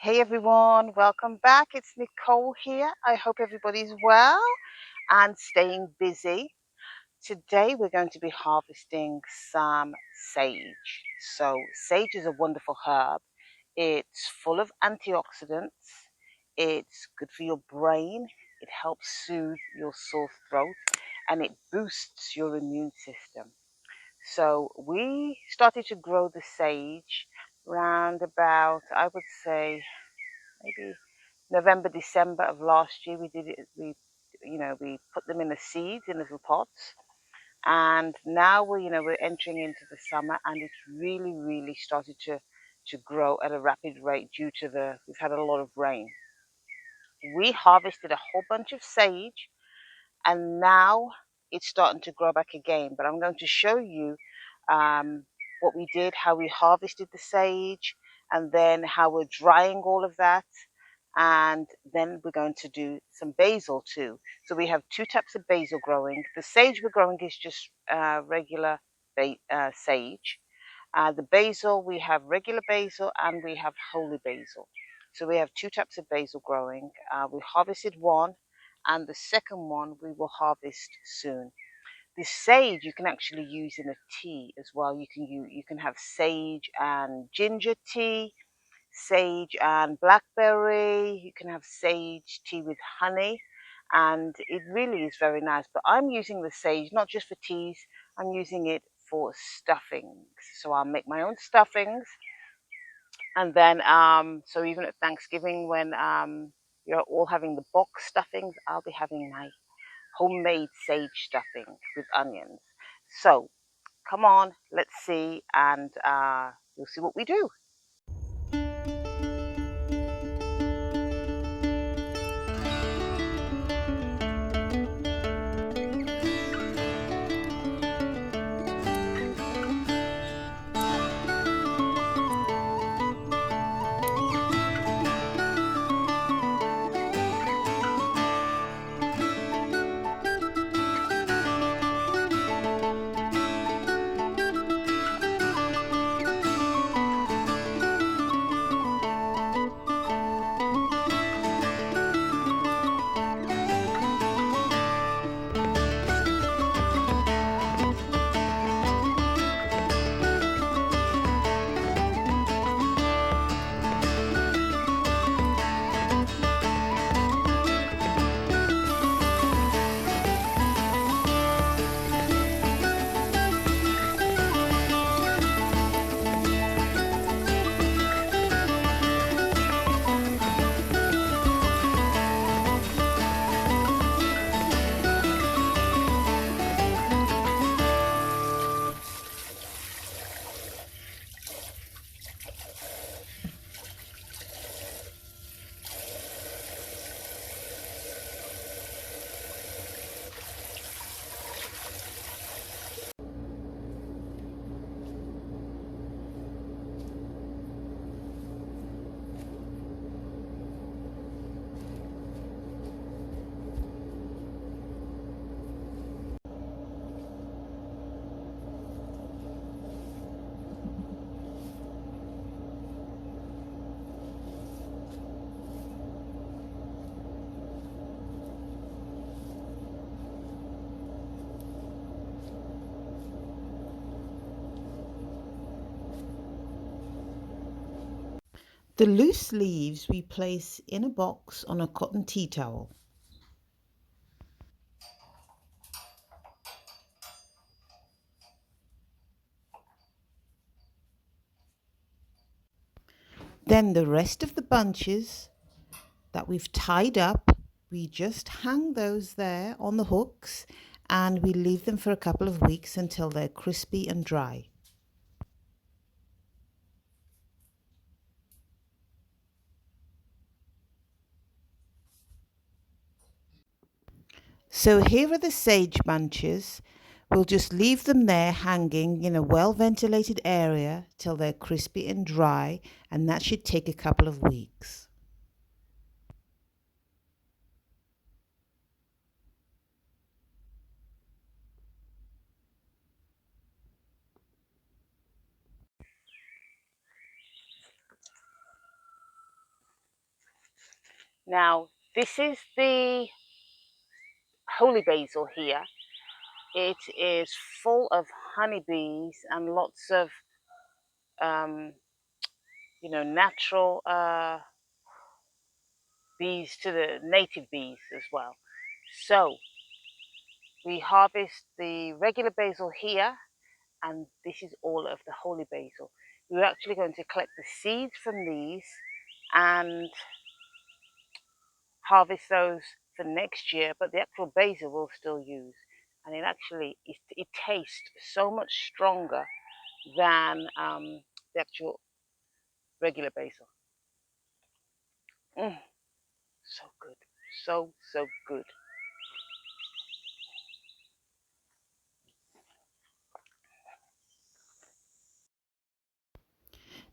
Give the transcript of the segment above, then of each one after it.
Hey everyone, welcome back. It's Nicole here. I hope everybody's well and staying busy. Today we're going to be harvesting some sage. So, sage is a wonderful herb. It's full of antioxidants, it's good for your brain, it helps soothe your sore throat, and it boosts your immune system. So, we started to grow the sage round about, I would say, maybe November, December of last year. We did it. We put them in the seeds in little pots, and now we're entering into the summer, and it's really, really started to grow at a rapid rate due to we've had a lot of rain. We harvested a whole bunch of sage, and now it's starting to grow back again. But I'm going to show you um, what we did, how we harvested the sage, and then how we're drying all of that. And then we're going to do some basil too. So we have two types of basil growing. The sage we're growing is just regular sage. The basil, we have regular basil and we have holy basil. So we have two types of basil growing. We harvested one, and the second one we will harvest soon. The sage you can actually use in a tea as well. You can have sage and ginger tea, sage and blackberry. You can have sage tea with honey, and it really is very nice. But I'm using the sage not just for teas, I'm using it for stuffings. So I'll make my own stuffings, and then so even at Thanksgiving when you're all having the box stuffings, I'll be having my homemade sage stuffing with onions. So come on, let's see, and we'll see what we do. The loose leaves we place in a box on a cotton tea towel. Then the rest of the bunches that we've tied up, we just hang those there on the hooks and we leave them for a couple of weeks until they're crispy and dry. So here are the sage bunches. We'll just leave them there hanging in a well ventilated area till they're crispy and dry, and that should take a couple of weeks. Now, this is the holy basil here. It is full of honeybees and lots of, um, natural bees to the native bees as well. So we harvest the regular basil here, and this is all of the holy basil. We're actually going to collect the seeds from these and harvest those for next year, but the actual basil we'll still use. And it tastes so much stronger than the actual regular basil. Mm, so good, so good.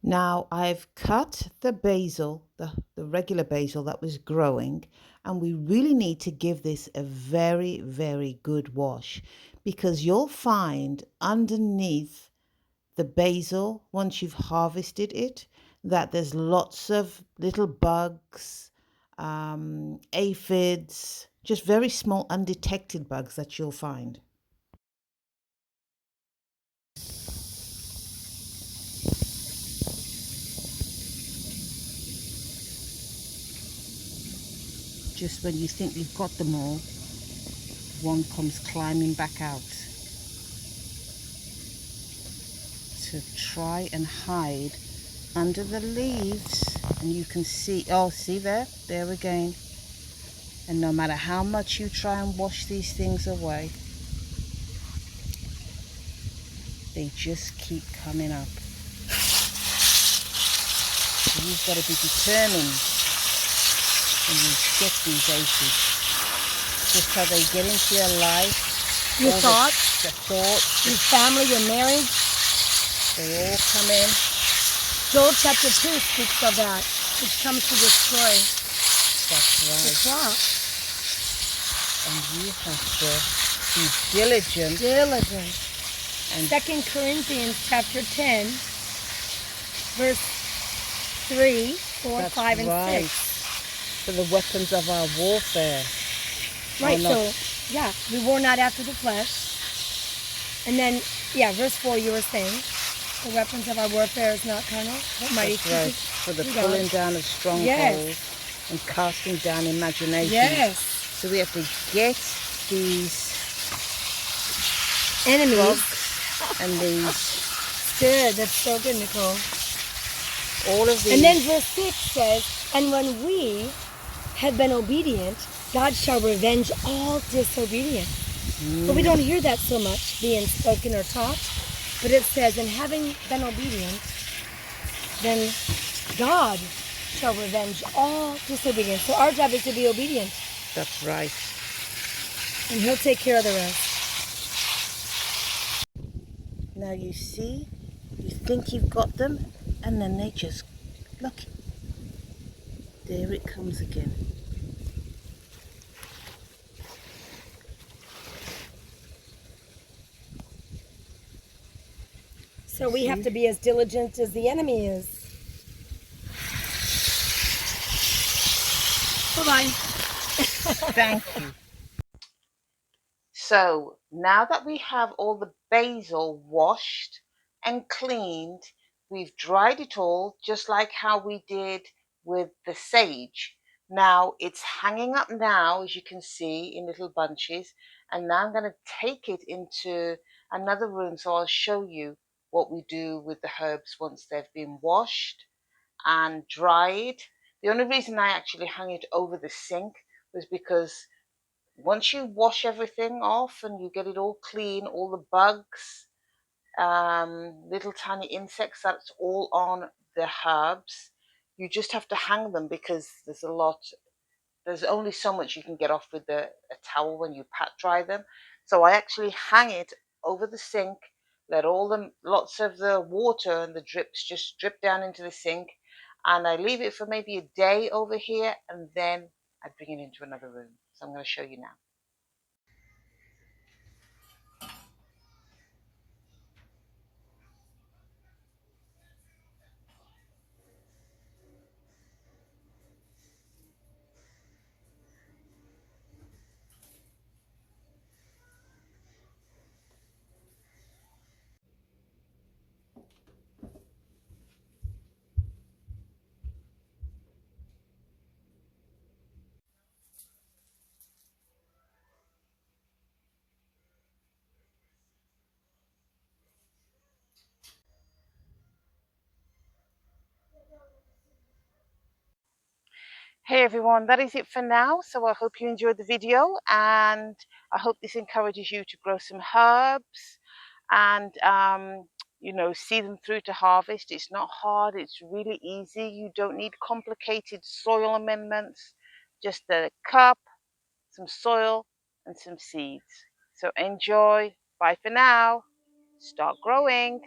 Now I've cut the basil, the regular basil that was growing, and we really need to give this a very, very good wash because you'll find underneath the basil, once you've harvested it, that there's lots of little bugs, aphids, just very small undetected bugs that you'll find. Just when you think you've got them all, one comes climbing back out to try and hide under the leaves. And you can see, oh, see there again. And no matter how much you try and wash these things away, they just keep coming up. So you've got to be determined when you get these aphids. Just how they get into your life, your all thoughts, the thoughts, your family, your marriage. they all come in. Joel chapter 2 speaks of that, which comes to destroy That's the right. crop. And you have to be diligent. Diligent. And 2 Corinthians chapter 10, verse 3, 4, that's 5, and right. 6. For the weapons of our warfare. Right, not- so, yeah, we war not after the flesh. And then, yeah, verse 4 you were saying, the weapons of our warfare is not carnal, but mighty That's right. For the pulling down of strongholds, yes, and casting down imaginations. yes, So we have to get these enemies. bugs and these, Good, that's so good, Nicole. all of these. And then verse 6 says, and when we have been obedient, God shall revenge all disobedience. But we don't hear that so much being spoken or taught. But it says, and having been obedient, then God shall revenge all disobedience. So our job is to be obedient. That's right. And he'll take care of the rest. Now you see, you think you've got them, and then they just, look, there it comes again. So we have to be as diligent as the enemy is. Bye-bye. Thank you. So now that we have all the basil washed and cleaned, we've dried it all just like how we did with the sage. Now it's hanging up now, as you can see, in little bunches. And now I'm going to take it into another room so I'll show you what we do with the herbs once they've been washed and dried. The only reason I actually hung it over the sink was because once you wash everything off and you get it all clean, all the bugs, little tiny insects, that's all on the herbs. You just have to hang them because there's only so much you can get off with a towel when you pat dry them. So I actually hang it over the sink, let lots of the water and the drips just drip down into the sink, and I leave it for maybe a day over here, and then I bring it into another room. So I'm going to show you now. Hey everyone, that is it for now. So I hope you enjoyed the video, and I hope this encourages you to grow some herbs and see them through to harvest. It's not hard, it's really easy. You don't need complicated soil amendments, just a cup, some soil and some seeds. So enjoy. Bye for now. Start growing.